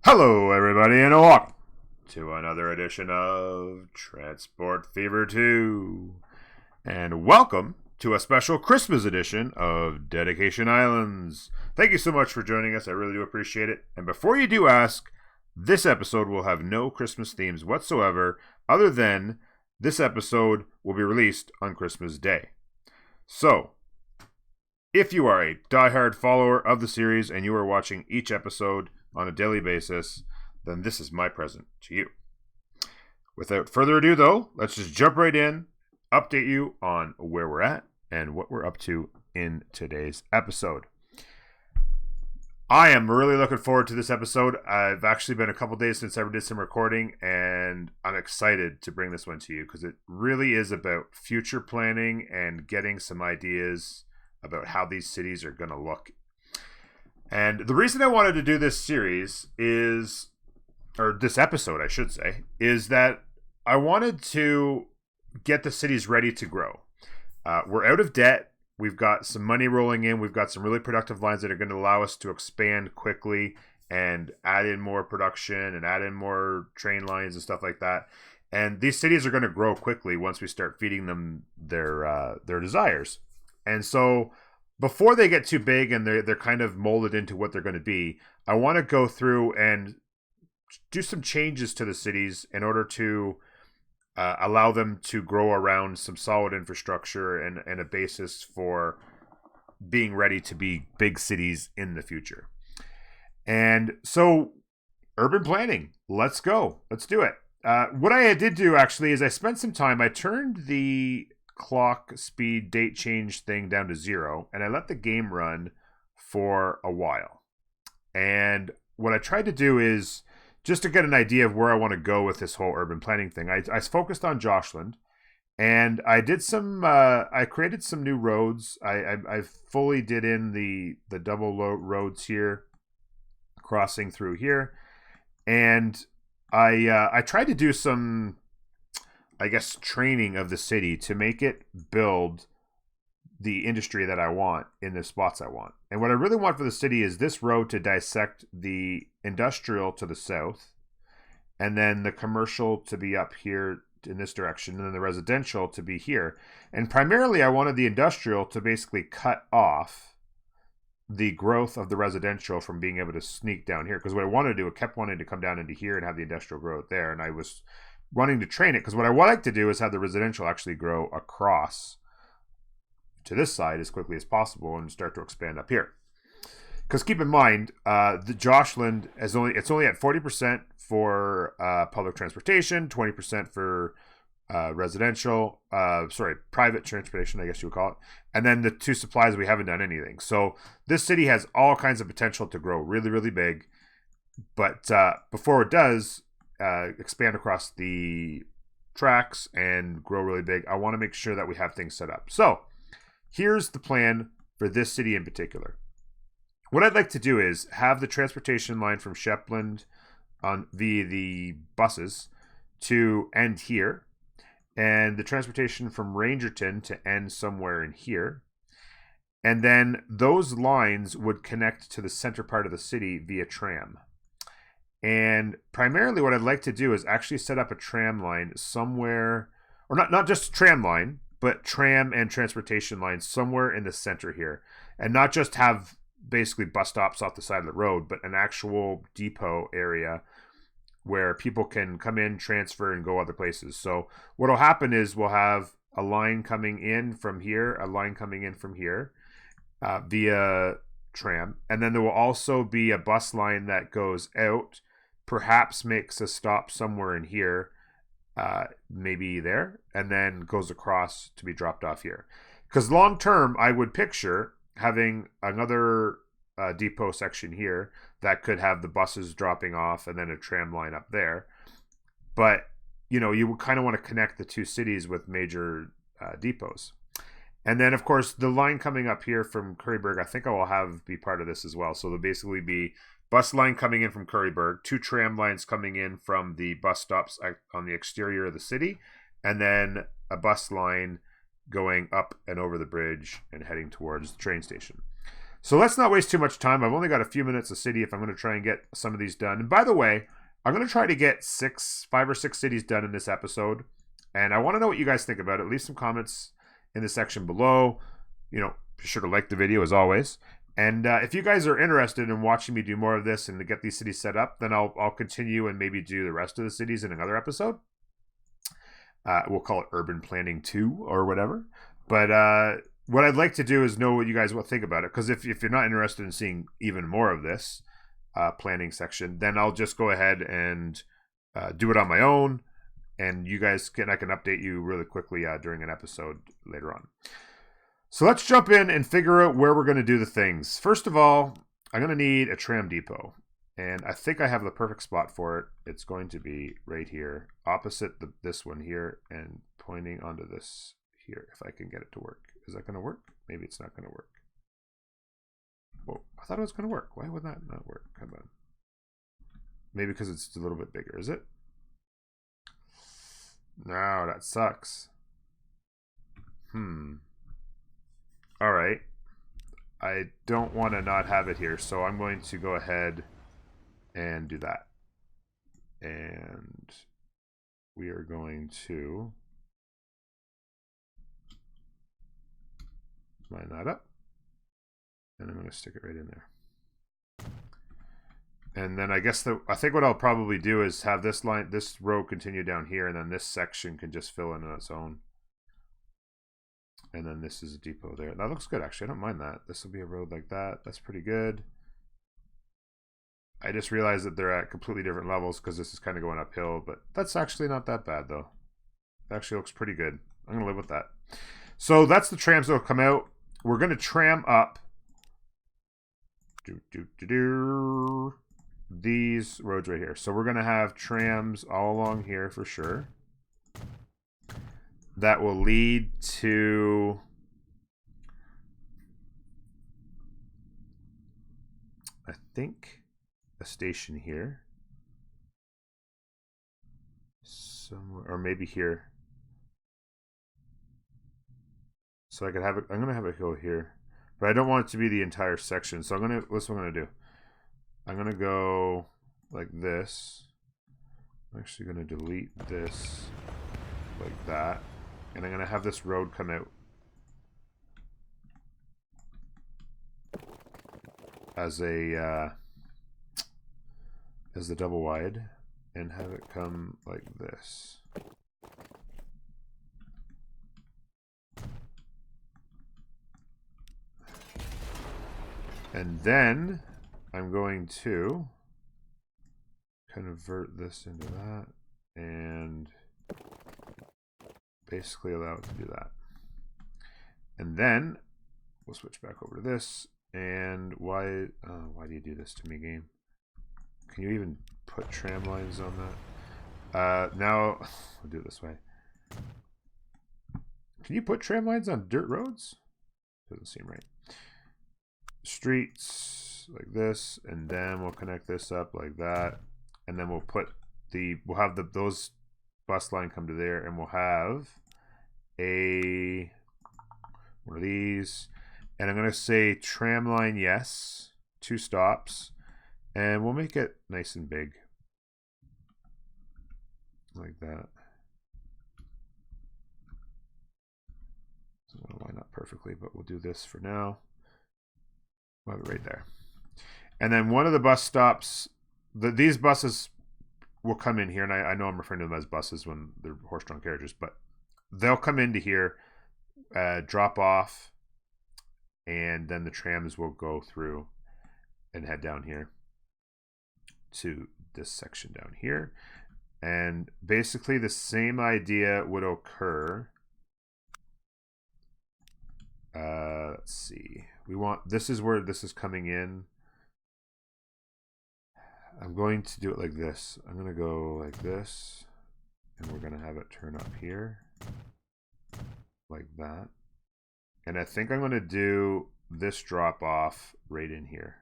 Hello, everybody, and welcome to another edition of Transport Fever 2. And welcome to a special Christmas edition of Dedication Islands. Thank you so much for joining us. I really do appreciate it. And before you do ask, this episode will have no Christmas themes whatsoever, other than this episode will be released on Christmas Day. So, if you are a diehard follower of the series and you are watching each episode on a daily basis, then this is my present to you. Without further ado, though, let's just jump right in, update you on where we're at and what we're up to in today's episode. I am really looking forward to this episode. I've actually been a couple days since I ever did some recording, and I'm excited to bring this one to you because it really is about future planning and getting some ideas about how these cities are going to look. And the reason I wanted to do this series is, or this episode, I should say, is that I wanted to get the cities ready to grow. We're out of debt. We've got some money rolling in. We've got some really productive lines that are going to allow us to expand quickly and add in more production and add in more train lines and stuff like that. And these cities are going to grow quickly once we start feeding them their desires. And so before they get too big and they're kind of molded into what they're going to be, I want to go through and do some changes to the cities in order to allow them to grow around some solid infrastructure and a basis for being ready to be big cities in the future. And so, urban planning, let's go. Let's do it. What I did do actually is I spent some time, I turned the clock speed date change thing down to 0, and I let the game run for a while. And what I tried to do is just to get an idea of where I want to go with this whole urban planning thing. I focused on Joshland, and I did some. I created some new roads. I fully did in the double roads here, crossing through here, and I tried to do some, I guess, training of the city to make it build the industry that I want in the spots I want. And what I really want for the city is this road to dissect the industrial to the south, and then the commercial to be up here in this direction, and then the residential to be here. And primarily I wanted the industrial to basically cut off the growth of the residential from being able to sneak down here. Because what I wanted to do, I kept wanting to come down into here and have the industrial grow there, and I was wanting to train it, because what I would like to do is have the residential actually grow across to this side as quickly as possible and start to expand up here. Because keep in mind, the Joshland is only at 40% for public transportation, 20% for residential, private transportation, I guess you would call it. And then the two supplies, we haven't done anything. So this city has all kinds of potential to grow really, really big. But before it does expand across the tracks and grow really big, I want to make sure that we have things set up. So here's the plan for this city in particular. What I'd like to do is have the transportation line from Shepland via the buses to end here, and the transportation from Rangerton to end somewhere in here. And then those lines would connect to the center part of the city via tram. And primarily what I'd like to do is actually set up a tram line somewhere, or not just a tram line, but tram and transportation lines somewhere in the center here. And not just have basically bus stops off the side of the road, but an actual depot area where people can come in, transfer, and go other places. So what will happen is we'll have a line coming in from here, a line coming in from here via tram. And then there will also be a bus line that goes out, perhaps makes a stop somewhere in here, maybe there, and then goes across to be dropped off here. Because long term, I would picture having another depot section here that could have the buses dropping off and then a tram line up there. But, you would kind of want to connect the two cities with major depots. And then, of course, the line coming up here from Curryburg, I think I will have be part of this as well. So there'll basically be bus line coming in from Curryburg, 2 tram lines coming in from the bus stops on the exterior of the city, and then a bus line going up and over the bridge and heading towards the train station. So let's not waste too much time. I've only got a few minutes of city if I'm going to try and get some of these done. And by the way, I'm going to try to get 5 or 6 cities done in this episode. And I want to know what you guys think about it. Leave some comments in the section below. You know, be sure to like the video as always. And if you guys are interested in watching me do more of this and to get these cities set up, then I'll continue and maybe do the rest of the cities in another episode. We'll call it Urban Planning 2 or whatever. But what I'd like to do is know what you guys will think about it. Because if you're not interested in seeing even more of this planning section, then I'll just go ahead and do it on my own. And you guys I can update you really quickly during an episode later on. So let's jump in and figure out where we're going to do the things. First of all, I'm going to need a tram depot. And I think I have the perfect spot for it. It's going to be right here, opposite this one here, and pointing onto this here, if I can get it to work. Is that going to work? Maybe it's not going to work. Well, I thought it was going to work. Why would that not work? Come on. Maybe because it's a little bit bigger, is it? No, that sucks. All right. I don't want to not have it here, so I'm going to go ahead and do that. And we are going to line that up. And I'm going to stick it right in there. And then I think what I'll probably do is have this row continue down here, and then this section can just fill in on its own. And then this is a depot there. That looks good, actually. I don't mind that. This will be a road like that. That's pretty good. I just realized that they're at completely different levels because this is kind of going uphill, but that's actually not that bad, though. It actually looks pretty good. I'm going to live with that. So that's the trams that will come out. We're going to tram up these roads right here. So we're going to have trams all along here for sure. That will lead to I think a station here somewhere, or maybe here. So I could have it. I'm gonna have it go here, but I don't want it to be the entire section. So what's what I'm gonna do? I'm gonna go like this. I'm actually gonna delete this like that. And I'm going to have this road come out as the double wide, and have it come like this. And then I'm going to convert this into that and basically allow it to do that. And then we'll switch back over to this. And why do you do this to me, game? Can you even put tram lines on that? Now we'll do it this way. Can you put tram lines on dirt roads? Doesn't seem right. Streets like this, and then we'll connect this up like that, and then we'll have those bus line come to there, and we'll have one of these, and I'm gonna say tram line yes, 2 stops, and we'll make it nice and big like that. It's not gonna line up perfectly, but we'll do this for now. We'll have it right there. And then one of the bus stops, these buses will come in here, and I know I'm referring to them as buses when they're horse-drawn carriages, but they'll come into here, drop off, and then the trams will go through and head down here to this section down here. And basically the same idea would occur. Let's see. This is where this is coming in. I'm going to do it like this. I'm going to go like this, and we're going to have it turn up here like that. And I think I'm going to do this drop off right in here.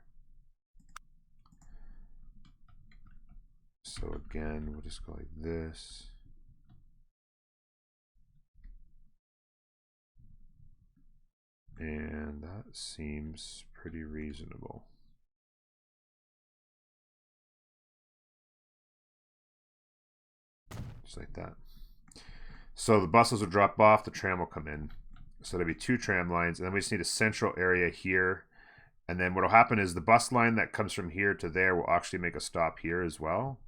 So again, we'll just go like this. And that seems pretty reasonable. Just like that. So the buses will drop off, the tram will come in. So there'll be 2 tram lines, and then we just need a central area here. And then what will happen is the bus line that comes from here to there will actually make a stop here as well.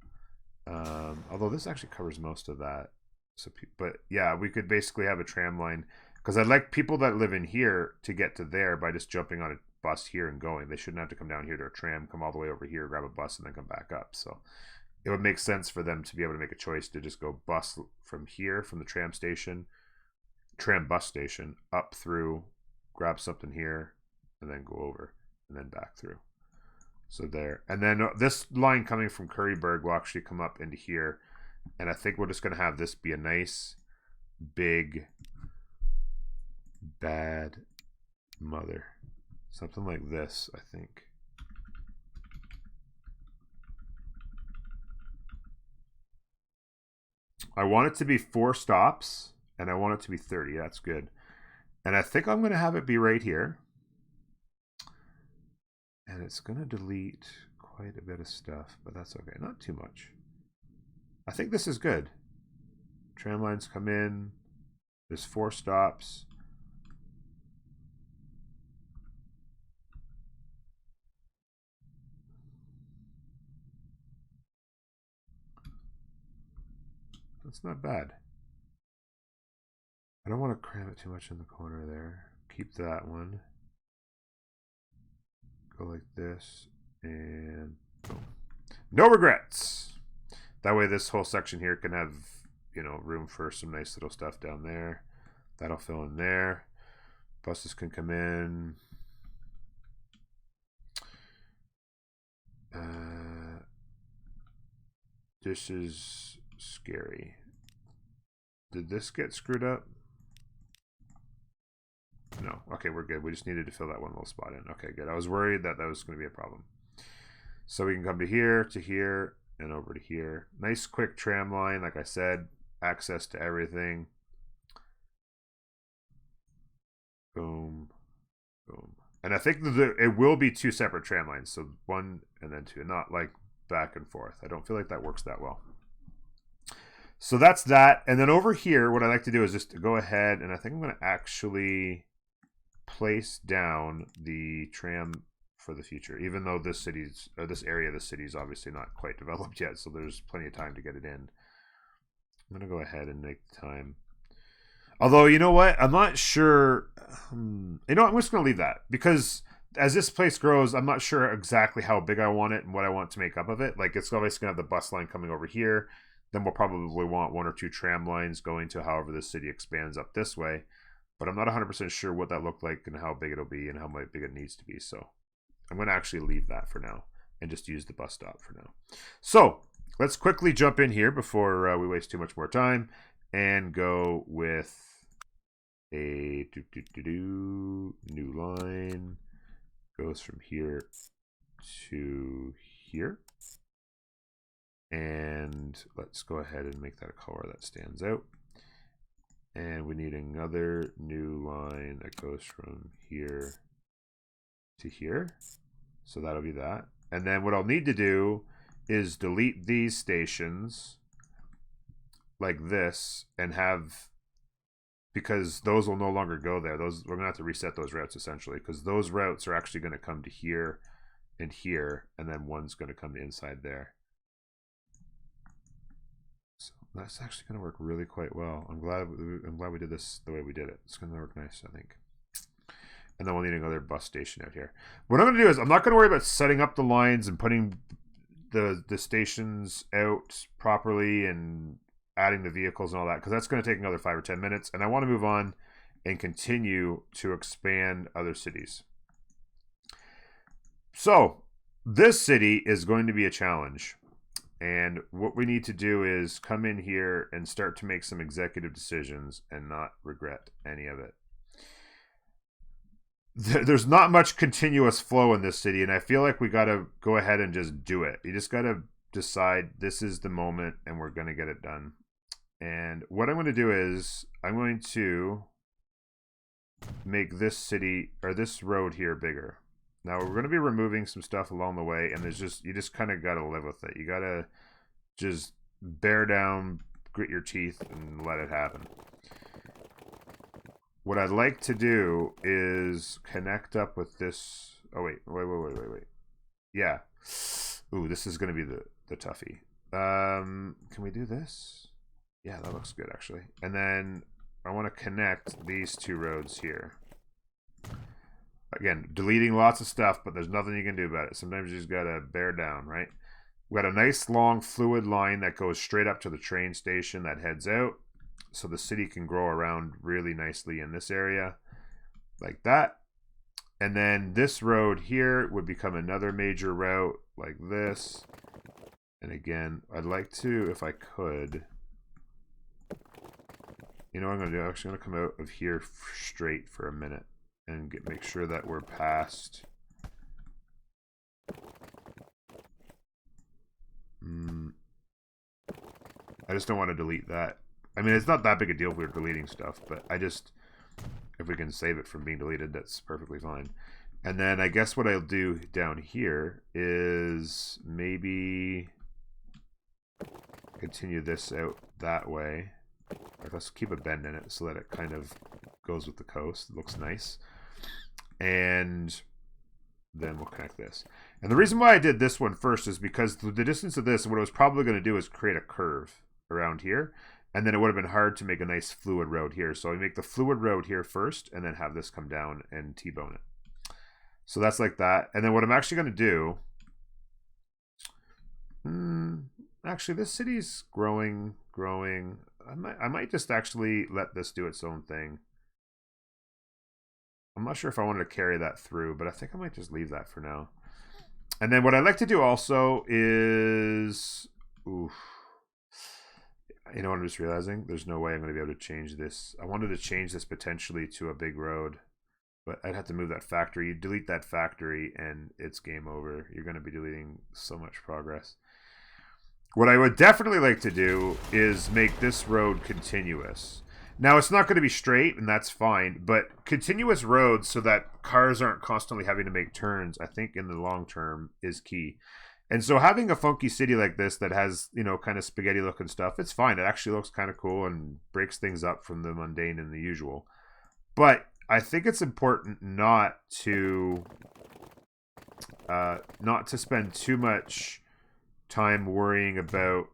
Although this actually covers most of that. So, but yeah, we could basically have a tram line, because I'd like people that live in here to get to there by just jumping on a bus here and going. They shouldn't have to come down here to a tram, come all the way over here, grab a bus, and then come back up. So it would make sense for them to be able to make a choice to just go bus from here, from the tram station, tram bus station, up through, grab something here, and then go over, and then back through. So there. And then this line coming from Curryburg will actually come up into here. And I think we're just going to have this be a nice, big, bad mother. Something like this, I think. I want it to be 4 stops, and I want it to be 30. That's good. And I think I'm going to have it be right here. And it's going to delete quite a bit of stuff, but that's okay. Not too much. I think this is good. Tram lines come in. There's 4 stops. That's not bad. I don't want to cram it too much in the corner there. Keep that one. Go like this, and boom. No regrets. That way this whole section here can have, you know, room for some nice little stuff down there. That'll fill in there. Buses can come in. This is scary. Did this get screwed up? No. Okay, we're good. We just needed to fill that one little spot in. Okay, good. I was worried that that was going to be a problem. So we can come to here, and over to here. Nice quick tram line, like I said. Access to everything. Boom. Boom. And I think it will be 2 separate tram lines. So 1 and then 2. Not like back and forth. I don't feel like that works that well. So that's that. And then over here, what I like to do is just go ahead, and I think I'm going to actually place down the tram for the future, even though this area of the city is obviously not quite developed yet, so there's plenty of time to get it in. I'm going to go ahead and make the time. Although, you know what? I'm not sure. You know, I'm just going to leave that, because as this place grows, I'm not sure exactly how big I want it and what I want to make up of it. Like, it's obviously going to have the bus line coming over here. Then we'll probably want 1 or 2 tram lines going to however the city expands up this way. But I'm not 100% sure what that looked like and how big it'll be and how big it needs to be. So I'm going to actually leave that for now and just use the bus stop for now. So let's quickly jump in here before we waste too much more time and go with a new line. Goes from here to here. And let's go ahead and make that a color that stands out. And we need another new line that goes from here to here. So that'll be that. And then what I'll need to do is delete these stations like this and have, because those will no longer go there. Those, we're gonna have to reset those routes essentially, because those routes are actually gonna come to here and here, and then one's gonna come to inside there. So that's actually going to work really quite well. I'm glad we did this the way we did it. It's going to work nice, I think. And then we'll need another bus station out here. What I'm going to do is I'm not going to worry about setting up the lines and putting the stations out properly and adding the vehicles and all that, because that's going to take another 5 or 10 minutes. And I want to move on and continue to expand other cities. So this city is going to be a challenge. And what we need to do is come in here and start to make some executive decisions and not regret any of it. There's not much continuous flow in this city, and I feel like we got to go ahead and just do it. You just got to decide this is the moment and we're going to get it done. And what I'm going to do is I'm going to make this city, or this road here, bigger. Now we're going to be removing some stuff along the way, and you just kind of got to live with it. You got to just bear down, grit your teeth, and let it happen. What I'd like to do is connect up with this. Oh, wait. Yeah. Ooh, this is going to be the toughie. Can we do this? Yeah, that looks good, actually. And then I want to connect these two roads here. Again, deleting lots of stuff, but there's nothing you can do about it. Sometimes you just got to bear down, right? We got a nice long fluid line that goes straight up to the train station that heads out. So the city can grow around really nicely in this area. Like that. And then this road here would become another major route like this. And again, I'd like to, if I could, you know what I'm going to do? I'm actually going to come out of here straight for a minute and make sure that we're past. I just don't want to delete that. I mean, it's not that big a deal if we're deleting stuff, but if we can save it from being deleted, that's perfectly fine. And then I guess what I'll do down here is maybe continue this out that way. Let's keep a bend in it so that it kind of goes with the coast. It looks nice. And then we'll connect this. And the reason why I did this one first is because the distance of this, what I was probably going to do is create a curve around here. And then it would have been hard to make a nice fluid road here. So I make the fluid road here first and then have this come down and T-bone it. So that's like that. And then what I'm actually going to do... actually, this city's growing. I might just actually let this do its own thing. I'm not sure if I wanted to carry that through, but I think I might just leave that for now. And then what I like to do also is... Oof. You know what I'm just realizing? There's no way I'm going to be able to change this. I wanted to change this potentially to a big road, but I'd have to move that factory. You delete that factory and it's game over. You're going to be deleting so much progress. What I would definitely like to do is make this road continuous. Now, it's not going to be straight, and that's fine, but continuous roads so that cars aren't constantly having to make turns, I think in the long term is key. And so having a funky city like this that has, you know, kind of spaghetti looking stuff, it's fine. It actually looks kind of cool and breaks things up from the mundane and the usual. But I think it's important not to spend too much time worrying about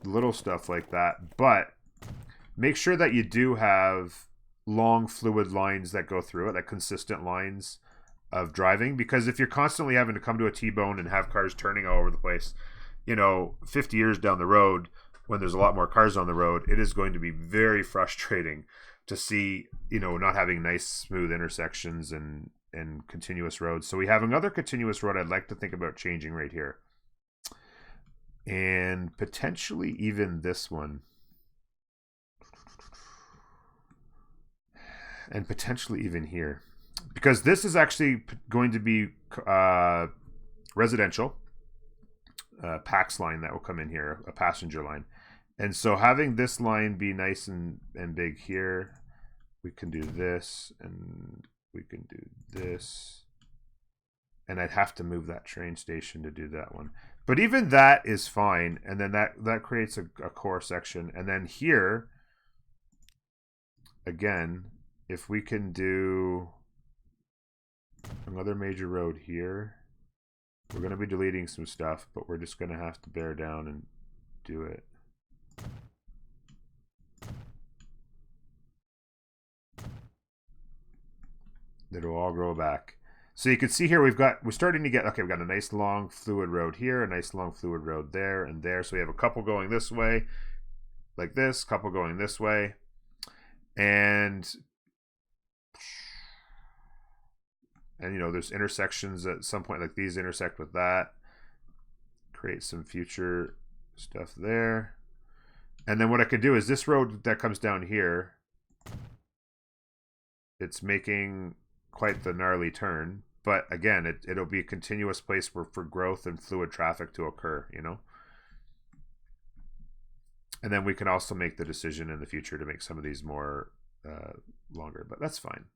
little stuff like that, but make sure that you do have long fluid lines that go through it, like consistent lines of driving, because if you're constantly having to come to a T-bone and have cars turning all over the place, you know, 50 years down the road, when there's a lot more cars on the road, it is going to be very frustrating to see, you know, not having nice smooth intersections and continuous roads. So we have another continuous road I'd like to think about changing right here. And potentially even this one. And potentially even here. Because this is actually going to be residential. PAX line that will come in here, a passenger line. And so having this line be nice and big here, we can do this, and we can do this. And I'd have to move that train station to do that one. But even that is fine. And then that creates a core section. And then here, again, if we can do another major road here, we're going to be deleting some stuff, but we're just going to have to bear down and do it. It'll all grow back. So you can see here we're starting to get, okay, we've got a nice long fluid road here, a nice long fluid road there and there. So we have a couple going this way, like this, couple going this way. And you know, there's intersections at some point, like these intersect with that. Create some future stuff there. And then what I could do is this road that comes down here, it's making quite the gnarly turn. But again, it'll be a continuous place for growth and fluid traffic to occur, you know? And then we can also make the decision in the future to make some of these more longer, but that's fine.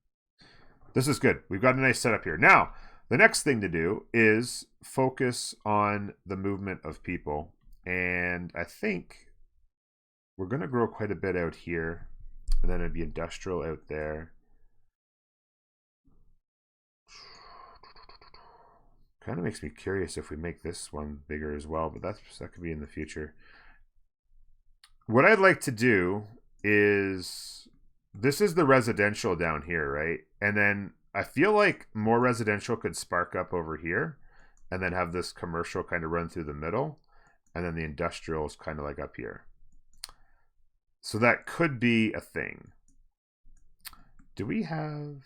This is good. We've got a nice setup here. Now, The next thing to do is focus on the movement of people. And I think we're going to grow quite a bit out here. And then it'd be industrial out there. Kind of makes me curious if we make this one bigger as well, but that could be in the future. What I'd like to do is, this is the residential down here, right? And then I feel like more residential could spark up over here and then have this commercial kind of run through the middle. And then the industrial is kind of like up here. So that could be a thing. Do we have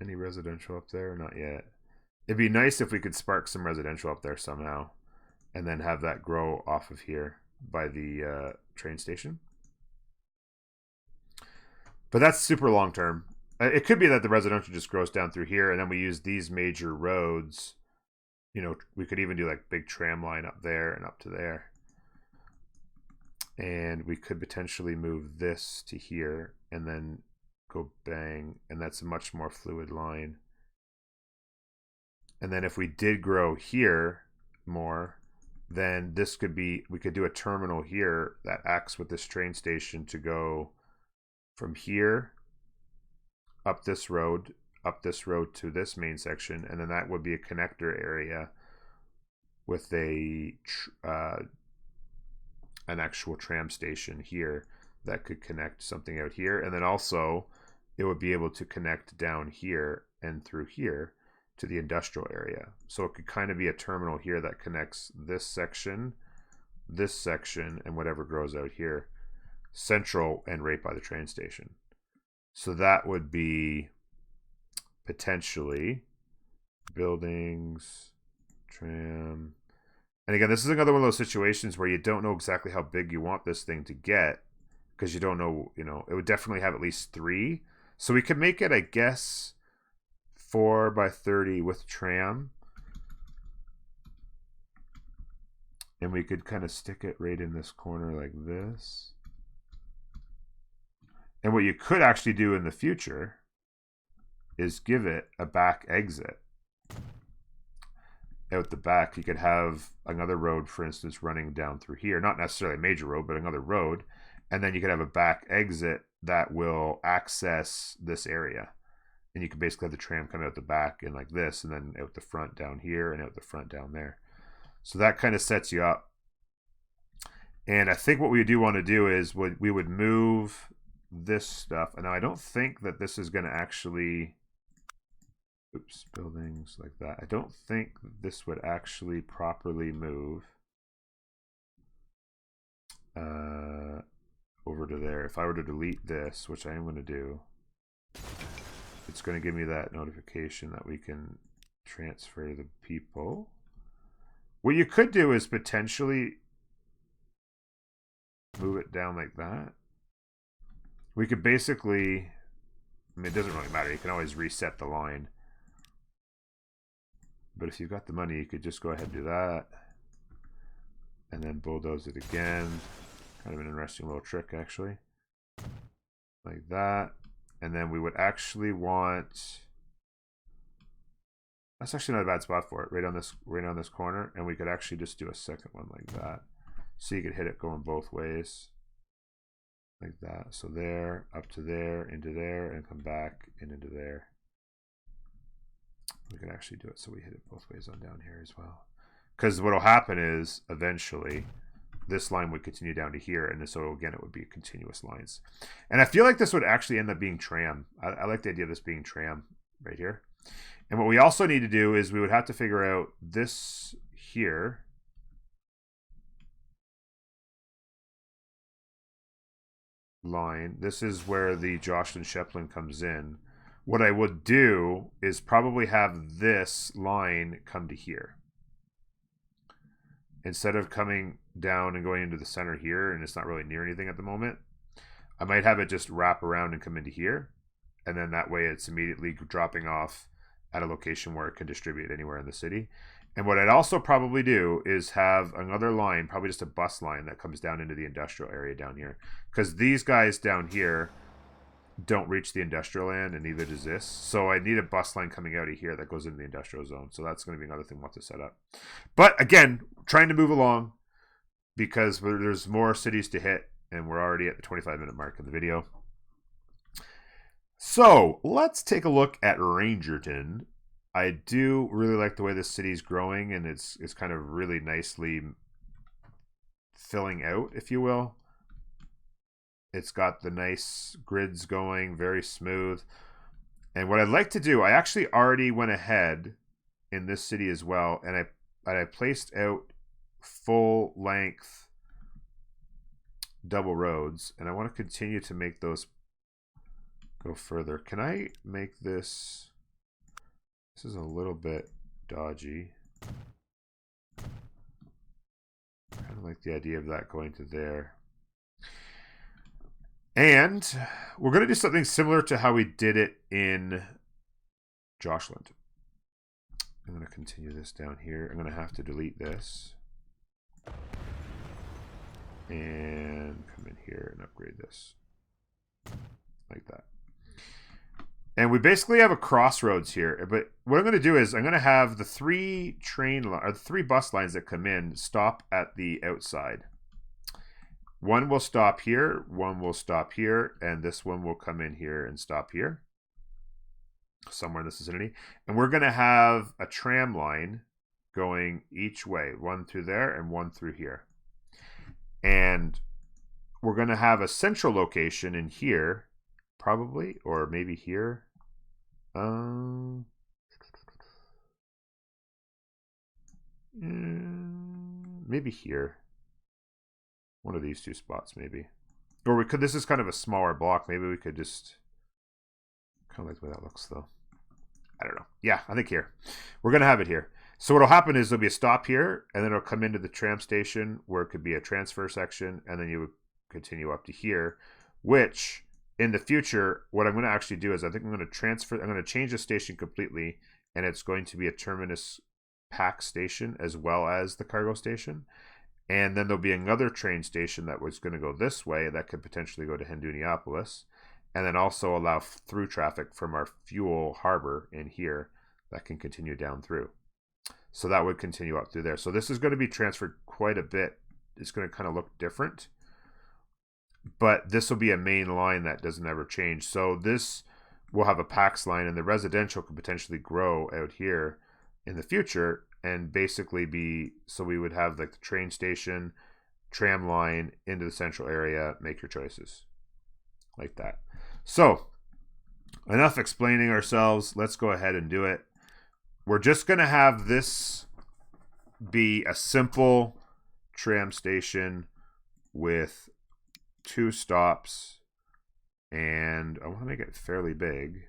any residential up there? Not yet. It'd be nice if we could spark some residential up there somehow and then have that grow off of here by the train station. But that's super long term. It could be that the residential just grows down through here and then we use these major roads. You know, we could even do like big tram line up there and up to there. And we could potentially move this to here and then go bang, and that's a much more fluid line. And then if we did grow here more, then this could be, we could do a terminal here that acts with this train station to go from here up this road to this main section, and then that would be a connector area with a an actual tram station here that could connect something out here, and then also it would be able to connect down here and through here to the industrial area. So it could kind of be a terminal here that connects this section, and whatever grows out here, central and right by the train station. So that would be potentially buildings, tram. And again, this is another one of those situations where you don't know exactly how big you want this thing to get, because you don't know, you know, it would definitely have at least 3. So we could make it, I guess, 4 by 30 with tram. And we could kind of stick it right in this corner like this. And what you could actually do in the future is give it a back exit. Out the back, you could have another road, for instance, running down through here. Not necessarily a major road, but another road. And then you could have a back exit that will access this area. And you can basically have the tram come out the back and like this, and then out the front down here and out the front down there. So that kind of sets you up. And I think what we do want to do is we would move this stuff. And now I don't think that this is going to actually... Oops, buildings like that. I don't think this would actually properly move over to there. If I were to delete this, which I am going to do, it's going to give me that notification that we can transfer the people. What you could do is potentially move it down like that. We could basically, I mean, it doesn't really matter. You can always reset the line. But if you've got the money, you could just go ahead and do that. And then bulldoze it again. Kind of an interesting little trick, actually. Like that. And then we would actually want... That's actually not a bad spot for it. Right on this corner. And we could actually just do a second one like that. So you could hit it going both ways. Like that. So there, up to there, into there, and come back and into there. We can actually do it so we hit it both ways on down here as well. Because what will happen is eventually this line would continue down to here, and so again it would be continuous lines. And I feel like this would actually end up being tram. I like the idea of this being tram right here. And what we also need to do is we would have to figure out this here. Line. This is where the Jocelyn Shepland comes in. What I would do is probably have this line come to here. Instead of coming down and going into the center here, and it's not really near anything at the moment, I might have it just wrap around and come into here. And then that way it's immediately dropping off at a location where it can distribute anywhere in the city. And what I'd also probably do is have another line, probably just a bus line that comes down into the industrial area down here. Because these guys down here don't reach the industrial land, and neither does this. So I need a bus line coming out of here that goes into the industrial zone. So that's going to be another thing we'll have to set up. But again, trying to move along because there's more cities to hit, and we're already at the 25-minute mark in the video. So let's take a look at Rangerton. I do really like the way this city's growing, and it's kind of really nicely filling out, if you will. It's got the nice grids going, very smooth. And what I'd like to do, I actually already went ahead in this city as well, and I placed out full length double roads, and I want to continue to make those go further. Can I make this? This is a little bit dodgy. Kind of like the idea of that going to there. And we're going to do something similar to how we did it in Joshland. I'm going to continue this down here. I'm going to have to delete this. And come in here and upgrade this. Like that. And we basically have a crossroads here. But what I'm going to do is I'm going to have the three bus lines that come in stop at the outside. One will stop here, one will stop here, and this one will come in here and stop here. Somewhere in this vicinity. And we're going to have a tram line going each way. One through there and one through here. And we're going to have a central location in here, probably, or maybe here. Maybe here. One of these two spots, maybe. Or we could, this is kind of a smaller block. Maybe we could just, kind of like the way that looks, though. I don't know. Yeah, I think here. We're going to have it here. So what'll happen is there'll be a stop here, and then it'll come into the tram station where it could be a transfer section, and then you would continue up to here, which in the future, what I'm going to actually do is I think I'm going to change the station completely, and it's going to be a terminus pack station as well as the cargo station. And then there'll be another train station that was going to go this way that could potentially go to Henduniapolis, and then also allow through traffic from our fuel harbor in here that can continue down through. So that would continue up through there. So this is going to be transferred quite a bit. It's going to kind of look different, but this will be a main line that doesn't ever change. So this will have a PAX line, and the residential could potentially grow out here in the future. And basically be, so we would have like the train station, tram line into the central area, make your choices. Like that. So, enough explaining ourselves. Let's go ahead and do it. We're just going to have this be a simple tram station with 2 stops. And I want to make it fairly big.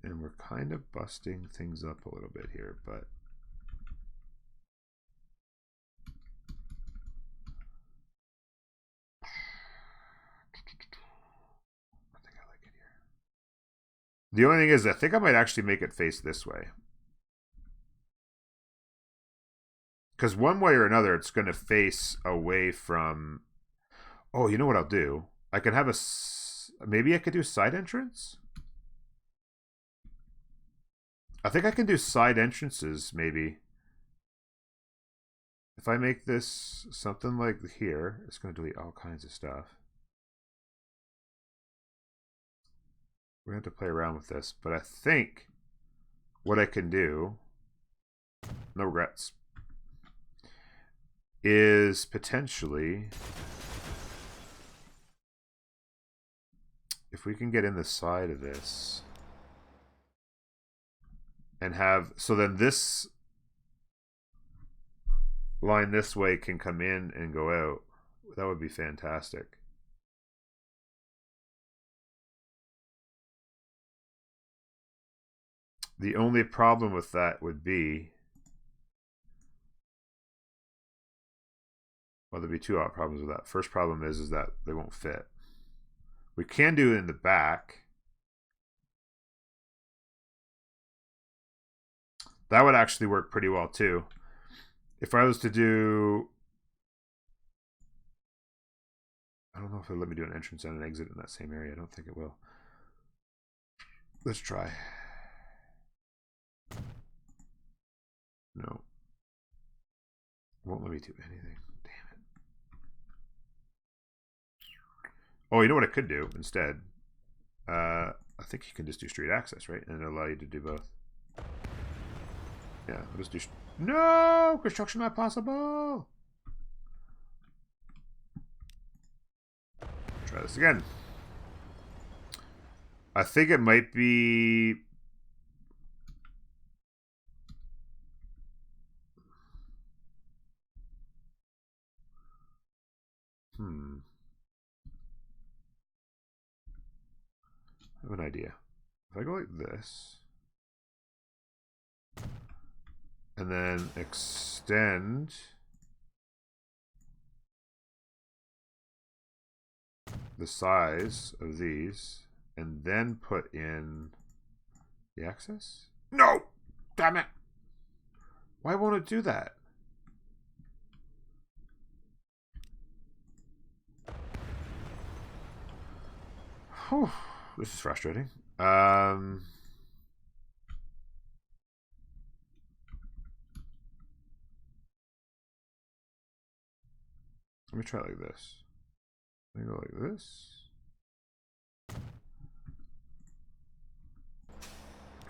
And we're kind of busting things up a little bit here, but I think I like it here. The only thing is I think I might actually make it face this way. Because one way or another, it's going to face away from... Oh, you know what I'll do? I can have a... Maybe I could do side entrance? I think I can do side entrances, maybe. If I make this something like here, it's going to delete all kinds of stuff. We're going to have to play around with this, but I think what I can do, no regrets, is potentially, if we can get in the side of this, and have, so then this line this way can come in and go out. That would be fantastic. The only problem with that would be, well, there'd be 2 problems with that. First problem is that they won't fit. We can do it in the back. That would actually work pretty well too. If I was to do I don't know if it'll let me do an entrance and an exit in that same area. I don't think it will. Let's try. No. Won't let me do anything. Damn it. Oh, you know what I could do instead? I think you can just do street access, right? And it'll allow you to do both. Yeah, I'll just do... No! Construction not possible! Try this again. I think it might be... I have an idea. If I go like this, and then extend the size of these, and then put in the axis? No! Damn it! Why won't it do that? Whew. This is frustrating. Let me try it like this. Let me go like this.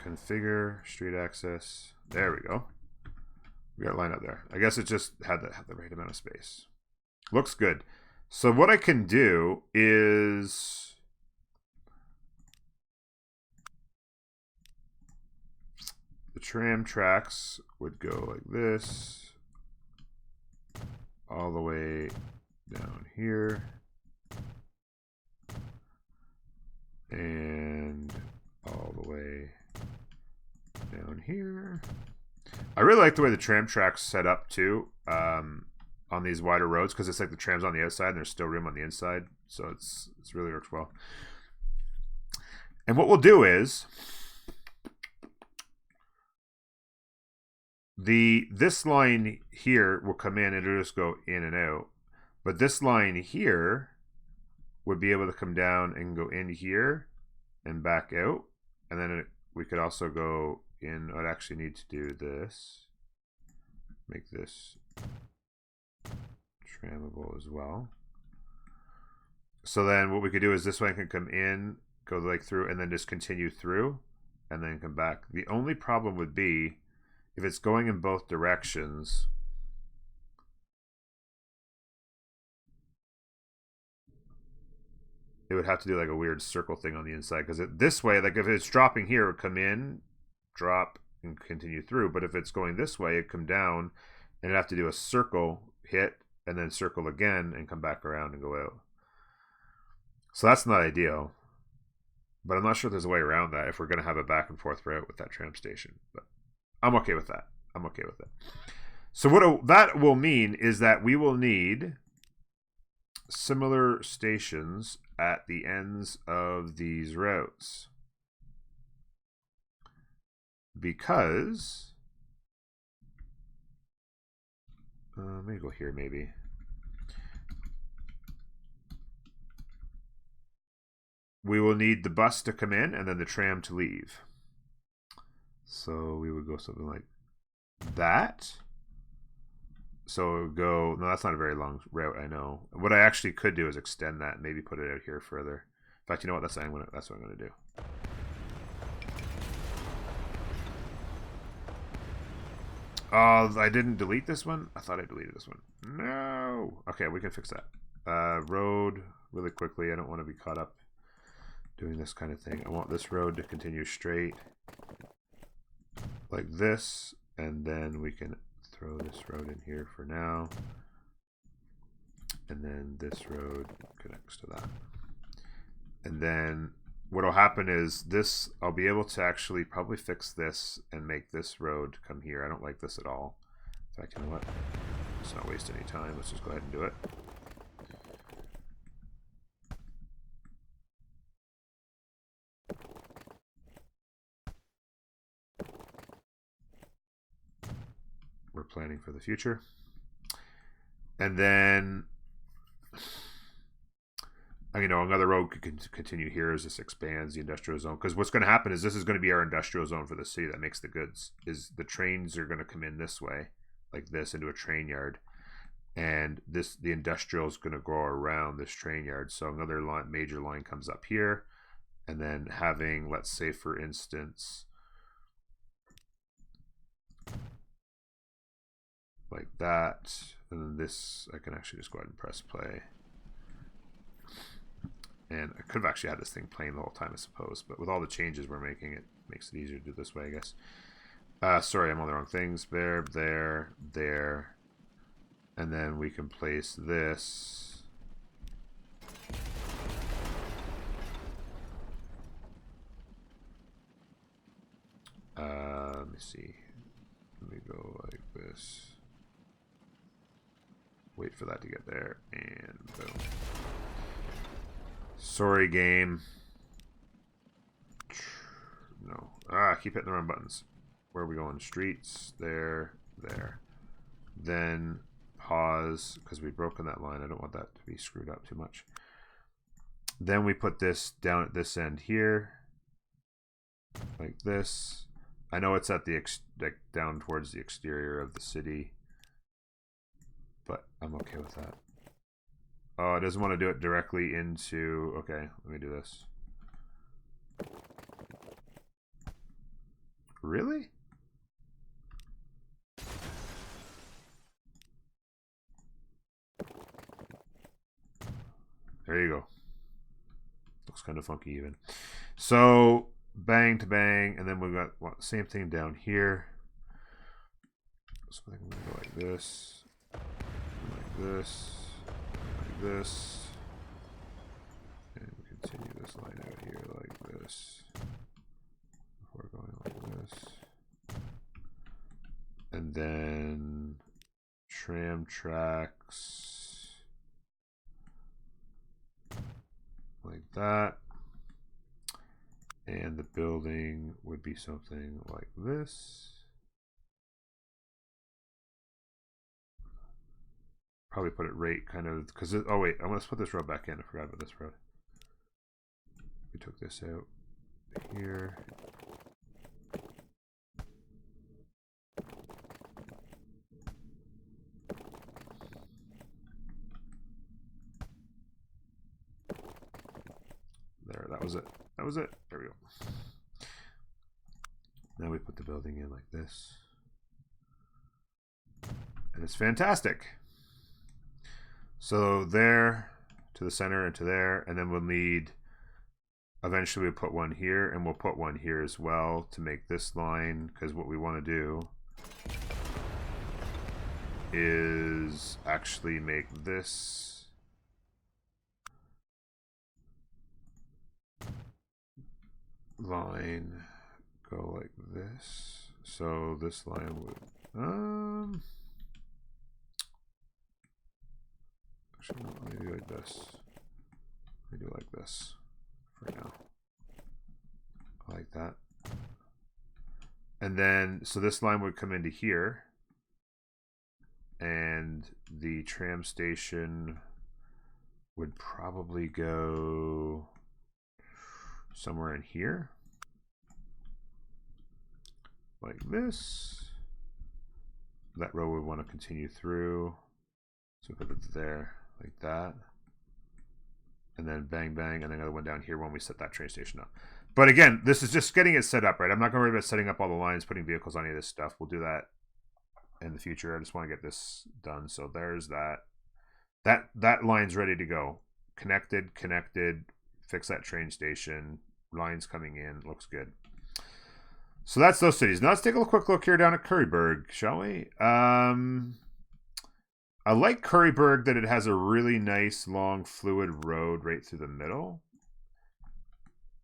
Configure street access. There we go. We got it lined up there. I guess it just had the right amount of space. Looks good. So what I can do is the tram tracks would go like this all the way down here and all the way down here. I really like the way the tram tracks set up too on these wider roads, because it's like the tram's on the outside and there's still room on the inside, so it's really works well. And what we'll do is this line here will come in and it'll just go in and out, but this line here would be able to come down and go in here and back out, and then we could also go in. I'd actually need to do this, make this trammable as well. So then what we could do is this one can come in, go like through, and then just continue through and then come back. The only problem would be if it's going in both directions, it would have to do like a weird circle thing on the inside, because this way, like if it's dropping here, it would come in, drop, and continue through. But if it's going this way, it'd come down and it'd have to do a circle, hit, and then circle again and come back around and go out. So that's not ideal. But I'm not sure there's a way around that if we're going to have a back and forth route with that tram station. But I'm okay with that. I'm okay with it. So what that will mean is that we will need similar stations at the ends of these routes, because let me go here maybe. We will need the bus to come in and then the tram to leave. So we would go something like that. So it would go, no, that's not a very long route, I know. What I actually could do is extend that and maybe put it out here further. In fact, you know what? That's what I'm going to do. Oh, I didn't delete this one? I thought I deleted this one. No! Okay, we can fix that. Road, really quickly. I don't want to be caught up doing this kind of thing. I want this road to continue straight like this, and then we can throw this road in here for now, and then this road connects to that. And then what will happen is this, I'll be able to actually probably fix this and make this road come here. I don't like this at all. In fact, you know what? Let's not waste any time. Let's just go ahead and do it. We're planning for the future. And then you know, another road could continue here as this expands the industrial zone. Because what's going to happen is this is going to be our industrial zone for the city that makes the goods. Is the trains are going to come in this way, like this, into a train yard, and the industrial is going to go around this train yard. So another major line comes up here, and then having, let's say for instance, like that, and then this, I can actually just go ahead and press play. And I could have actually had this thing playing the whole time, I suppose. But with all the changes we're making, it makes it easier to do this way, I guess. Sorry, I'm on the wrong things. There. And then we can place this. Let me see. Let me go like this. Wait for that to get there. And boom. Sorry, game. No. I keep hitting the wrong buttons. Where are we going? Streets. There. Then pause, because we've broken that line. I don't want that to be screwed up too much. Then we put this down at this end here. Like this. I know it's at the like down towards the exterior of the city. But I'm okay with that. Oh, it doesn't want to do it directly into... Okay, let me do this. Really? There you go. Looks kind of funky even. So, bang to bang, and then we've got same thing down here. So I think I'm going to go like this. Like this. This, and continue this line out here like this before going like this, and then tram tracks like that, and the building would be something like this. Probably put it right kind of, because oh wait, I'm going to put this road back in. I forgot about this road. We took this out here. There, that was it. That was it. There we go. Now we put the building in like this. And it's fantastic. So there, to the center and to there, and then we'll need, eventually we'll put one here, and we'll put one here as well to make this line, because what we want to do is actually make this line go like this. So this line would, actually, no, let me do like this. Let me do like this for now. Like that. And then, so this line would come into here. And the tram station would probably go somewhere in here. Like this. That row would want to continue through. So put it there. Like that, and then bang bang, and then another one down here when we set that train station up. But again, this is just getting it set up, right? I'm not going to worry about setting up all the lines, putting vehicles on any of this stuff. We'll do that in the future. I just want to get this done. So there's that. That line's ready to go. Connected. Fix that train station. Lines coming in. Looks good. So that's those cities. Now let's take a quick look here down at Curryburg, shall we? I like Curryburg that it has a really nice long fluid road right through the middle.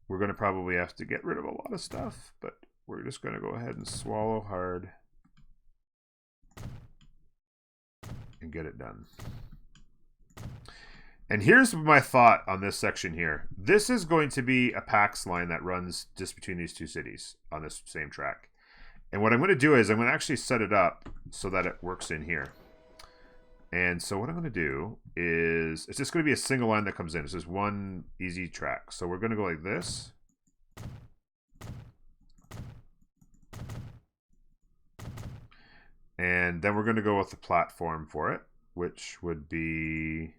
We're going to probably have to get rid of a lot of stuff, but we're just going to go ahead and swallow hard and get it done. And here's my thought on this section here. This is going to be a PAX line that runs just between these two cities on this same track. And what I'm going to do is I'm going to actually set it up so that it works in here. And so what I'm going to do is, it's just going to be a single line that comes in. It's just one easy track. So we're going to go like this. And then we're going to go with the platform for it, which would be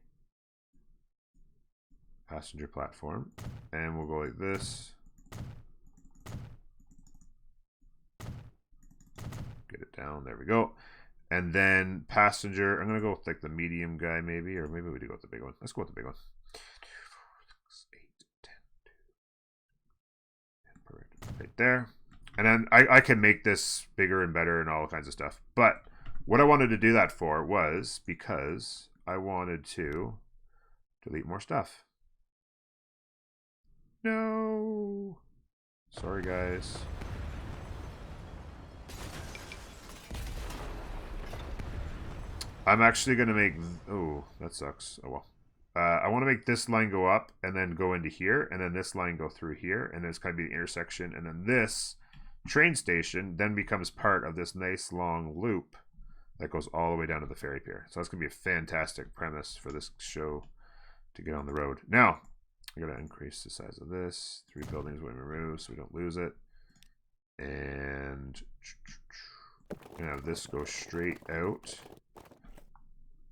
passenger platform. And we'll go like this. Get it down. There we go. And then passenger, I'm going to go with like the medium guy maybe, or maybe we do go with the big one. Let's go with the big one. 2, 4, 6, 8, 10. Perfect. Right there. And then I can make this bigger and better and all kinds of stuff. But what I wanted to do that for was because I wanted to delete more stuff. No. Sorry, guys. I'm actually going to make... Oh, that sucks. Oh, well. I want to make this line go up and then go into here. And then this line go through here. And then it's going to be the intersection. And then this train station then becomes part of this nice long loop that goes all the way down to the ferry pier. So that's going to be a fantastic premise for this show to get on the road. Now, I got to increase the size of this. 3 buildings we remove so we don't lose it. And I'm going to have this go straight out.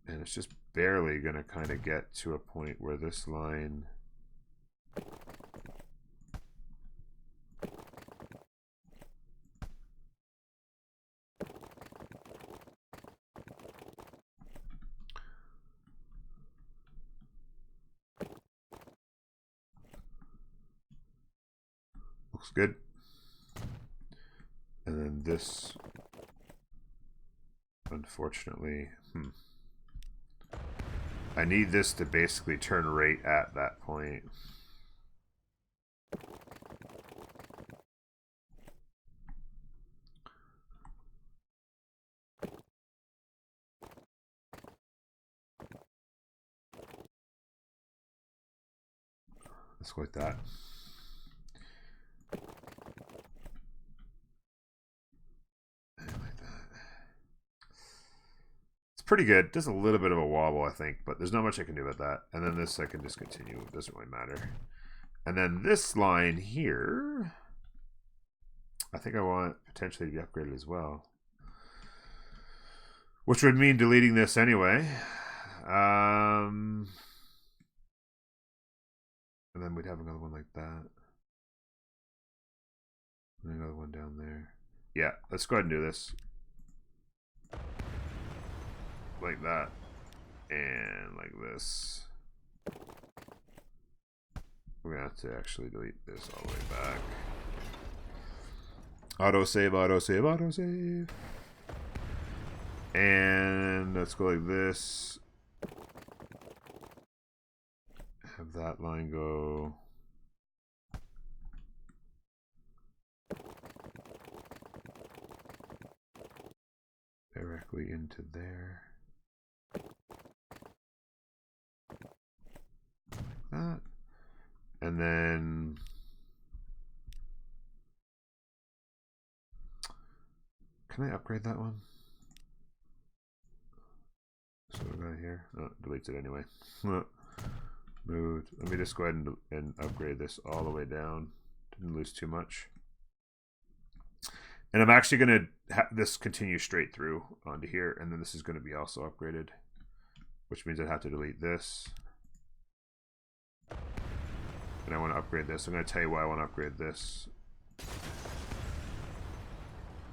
And it's just barely going to kind of get to a point where this line... Looks good. And then this, unfortunately, I need this to basically turn right at that point. Let's go like that. Pretty good. Does a little bit of a wobble, I think, but there's not much I can do with that. And then this I can just continue. It doesn't really matter. And then this line here, I think I want potentially to be upgraded as well, which would mean deleting this anyway. And then we'd have another one like that. And another one down there. Yeah, let's go ahead and do this. Like that. And like this. We're gonna have to actually delete this all the way back. Autosave, autosave, autosave. And let's go like this. Have that line go directly into there. Like that. And then can I upgrade that one? So we got here. Oh, it deletes it anyway. Moved. Let me just go ahead and upgrade this all the way down. Didn't lose too much. And I'm actually going to have this continue straight through onto here. And then this is going to be also upgraded, which means I have to delete this. And I want to upgrade this. I'm going to tell you why I want to upgrade this.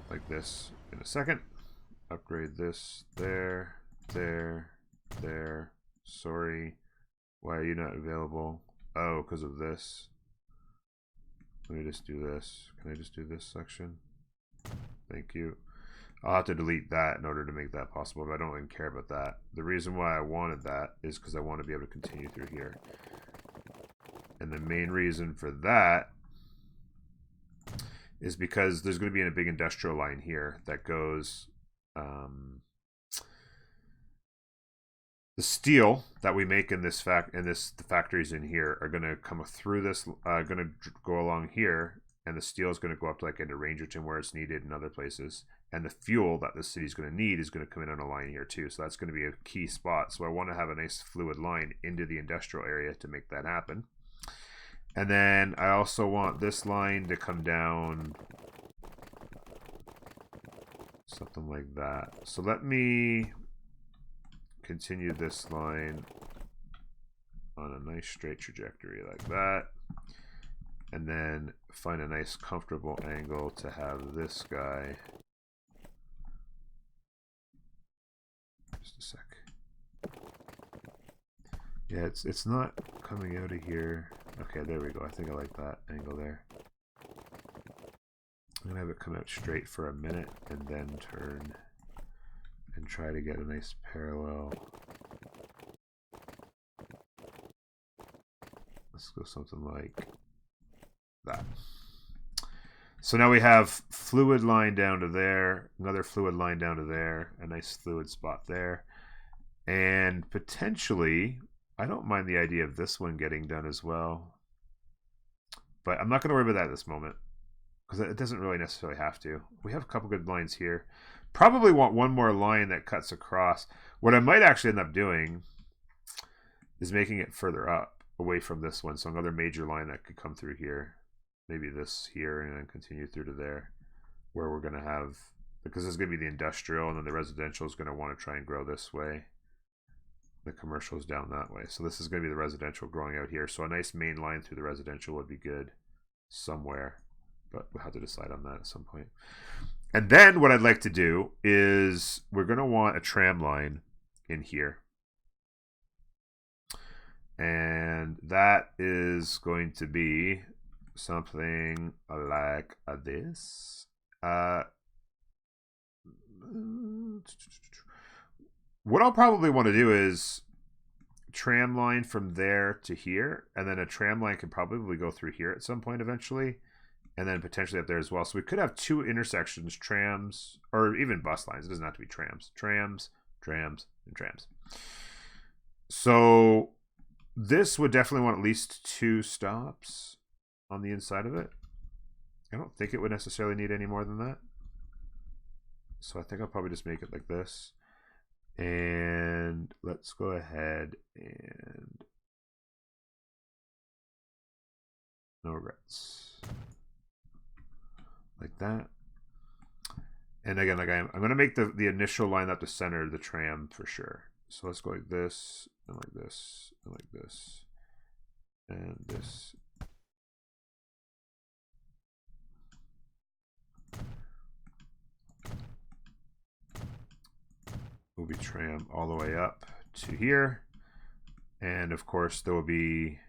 Like this in a second. Upgrade this there, there, there. Sorry. Why are you not available? Oh, because of this. Let me just do this. Can I just do this section? Thank you. I'll have to delete that in order to make that possible, but I don't even care about that. The reason why I wanted that is because I want to be able to continue through here. And the main reason for that is because there's going to be a big industrial line here that goes... the steel that we make in this the factories in here are going to come through this, going to go along here, and the steel is going to go up to like into Rangerton where it's needed and other places, And the fuel that this city's going to need is going to come in on a line here too. So that's going to be a key spot. So I want to have a nice fluid line into the industrial area to make that happen. And then I also want this line to come down something like that. So let me continue this line on a nice straight trajectory like that. And then find a nice comfortable angle to have this guy. Just a sec. Yeah, it's not coming out of here. Okay, there we go. I think I like that angle there. I'm gonna have it come out straight for a minute and then turn and try to get a nice parallel. Let's go something like that. So now we have fluid line down to there, another fluid line down to there, a nice fluid spot there. And potentially, I don't mind the idea of this one getting done as well. But I'm not going to worry about that at this moment, because it doesn't really necessarily have to. We have a couple good lines here. Probably want one more line that cuts across. What I might actually end up doing is making it further up, away from this one. So another major line that could come through here. Maybe this here and then continue through to there, where we're going to have, because this is going to be the industrial, and then the residential is going to want to try and grow this way. The commercial is down that way. So this is going to be the residential growing out here. So a nice main line through the residential would be good somewhere, but we'll have to decide on that at some point. And then what I'd like to do is we're going to want a tram line in here. And that is going to be something like this. What I'll probably want to do is tram line from there to here, and then a tram line could probably go through here at some point eventually, and then potentially up there as well. So we could have two intersections, trams, or even bus lines. It doesn't have to be trams. Trams, trams, and trams. So this would definitely want at least 2 stops on the inside of it. I don't think it would necessarily need any more than that. So I think I'll probably just make it like this. And let's go ahead and no regrets. Like that. And again, like I'm going to make the initial line up to center the tram for sure. So let's go like this, and like this, and like this, and this. Will be tram all the way up to here, and of course there will be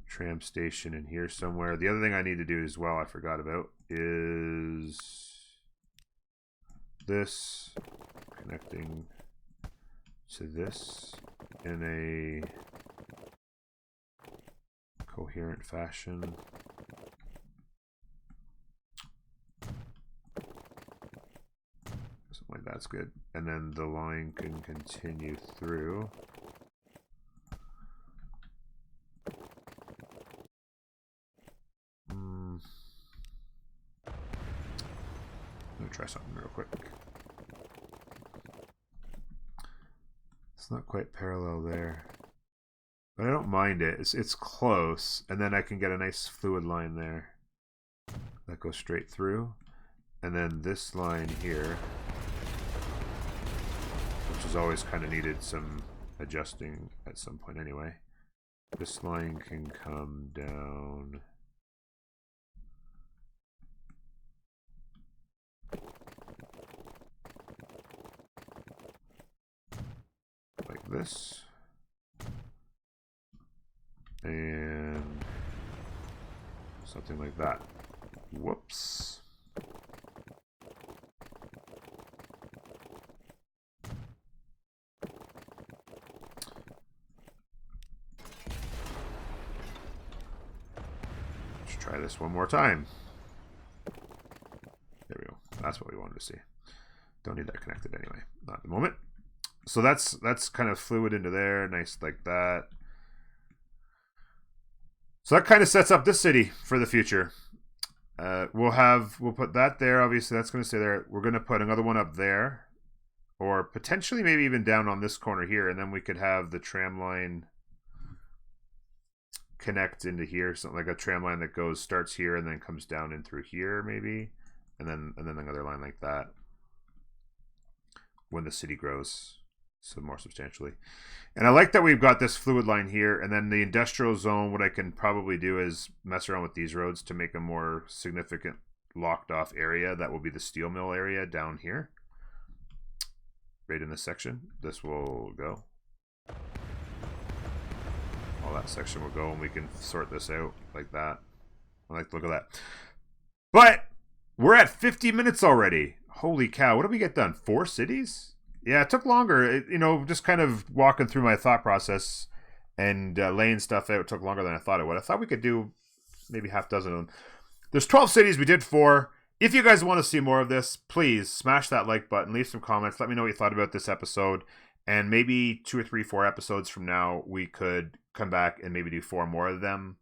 tram station in here somewhere. The other thing I need to do as well, I forgot about, is this connecting to this in a coherent fashion. Like that's good, and then the line can continue through. Let me try something real quick. It's not quite parallel there, but I don't mind it. It's close, and then I can get a nice fluid line there that goes straight through, and then this line here, which has always kind of needed some adjusting at some point anyway. This line can come down like this, and something like that. Whoops. Try this one more time. There we go. That's what we wanted to see. Don't need that connected anyway. Not at the moment. So that's kind of fluid into there. Nice like that. So that kind of sets up this city for the future. We'll put that there. Obviously, that's going to stay there. We're going to put another one up there, or potentially maybe even down on this corner here, and then we could have the tram line connect into here, something like a tram line that starts here and then comes down in through here, maybe, and then another line like that when the city grows so more substantially. And I like that we've got this fluid line here, and then the industrial zone. What I can probably do is mess around with these roads to make a more significant locked off area. That will be the steel mill area down here, right in this section. This will go. All that section will go, and we can sort this out like that. I like to look at that. But we're at 50 minutes already. Holy cow. What did we get done? 4 cities? Yeah, it took longer. Just kind of walking through my thought process and laying stuff out took longer than I thought it would. I thought we could do maybe half dozen of them. There's 12 cities. We did 4. If you guys want to see more of this, please smash that like button. Leave some comments. Let me know what you thought about this episode. And maybe 2 or 3, 4 episodes from now, we could come back and maybe do 4 more of them.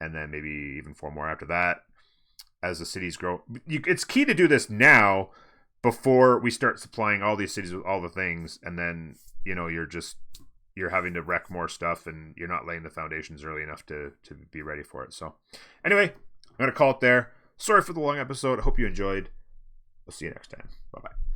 And then maybe even 4 more after that as the cities grow. It's key to do this now before we start supplying all these cities with all the things. And then, you're having to wreck more stuff and you're not laying the foundations early enough to be ready for it. So anyway, I'm going to call it there. Sorry for the long episode. I hope you enjoyed. We'll see you next time. Bye-bye.